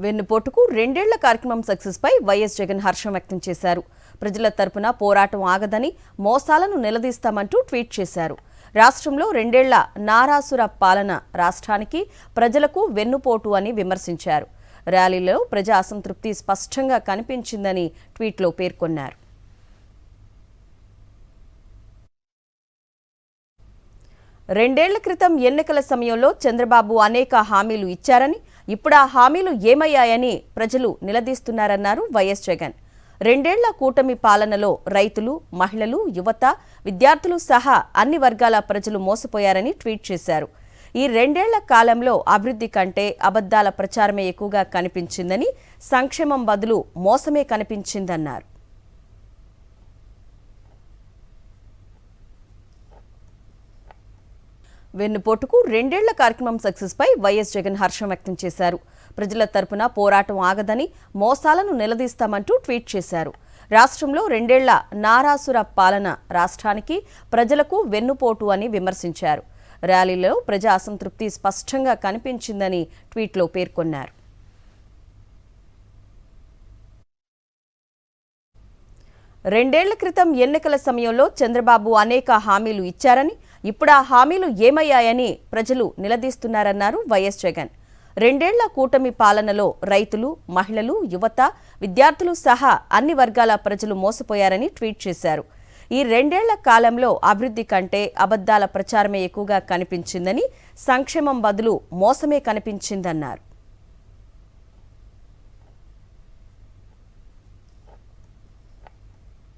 వెన్నుపోటుకు రెండేళ్ల కార్యక్రమం సక్సెస్ పై వైఎస్ జగన్ హర్షం వ్యక్తం చేశారు. ప్రజల తరపున పోరాటం ఆగదని, మోసాలను నిలదీస్తామంటూ ట్వీట్ చేశారు. రాష్ట్రంలో రెండేళ్ల నారాసుర పాలన రాష్ట్రానికి, ప్రజలకు వెన్నుపోటు అని విమర్శించారు. ర్యాలీలో ప్రజా అసంతృప్తి స్పష్టంగా కనిపించిందని ట్వీట్లో పేర్కొన్నారు. రెండేళ్ల క్రితం ఎన్నికల సమయంలో చంద్రబాబు అనేక హామీలు ఇచ్చారని, ఇప్పుడు ఆ హామీలు ఏమయ్యాయని ప్రజలు నిలదీస్తున్నారన్నారు వైఎస్ జగన్. రెండేళ్ల కూటమి పాలనలో రైతులు, మహిళలు, యువత, విద్యార్థులు సహా అన్ని వర్గాల ప్రజలు మోసపోయారని ట్వీట్ చేశారు. ఈ రెండేళ్ల కాలంలో అభివృద్ధి కంటే అబద్దాల ప్రచారమే ఎక్కువగా కనిపించిందని, సంక్షేమం బదులు మోసమే కనిపించిందన్నారు. వెన్నుపోటుకు రెండేళ్ల కార్యక్రమం సక్సెస్ పై వైఎస్ జగన్ హర్షం వ్యక్తం చేశారు. ప్రజల తరపున పోరాటం ఆగదని, మోసాలను నిలదీస్తామంటూ ట్వీట్ చేశారు. రాష్ట్రంలో రెండేళ్ల నారాసుర పాలన రాష్ట్రానికి, ప్రజలకు వెన్నుపోటు అని విమర్శించారు. ర్యాలీలో ప్రజా అసంతృప్తి స్పష్టంగా కనిపించిందని ట్వీట్లో పేర్కొన్నారు. రెండేళ్ల క్రితం ఎన్నికల సమయంలో చంద్రబాబు అనేక హామీలు ఇచ్చారని, ఇప్పుడు ఆ హామీలు ఏమయ్యాయని ప్రజలు నిలదీస్తున్నారన్నారు వైఎస్ జగన్. రెండేళ్ల కూటమి పాలనలో రైతులు, మహిళలు, యువత, విద్యార్థులు సహా అన్ని వర్గాల ప్రజలు మోసపోయారని ట్వీట్ చేశారు. ఈ రెండేళ్ల కాలంలో అభివృద్ధి కంటే అబద్దాల ప్రచారమే ఎక్కువగా కనిపించిందని, సంక్షేమం బదులు మోసమే కనిపించిందన్నారు.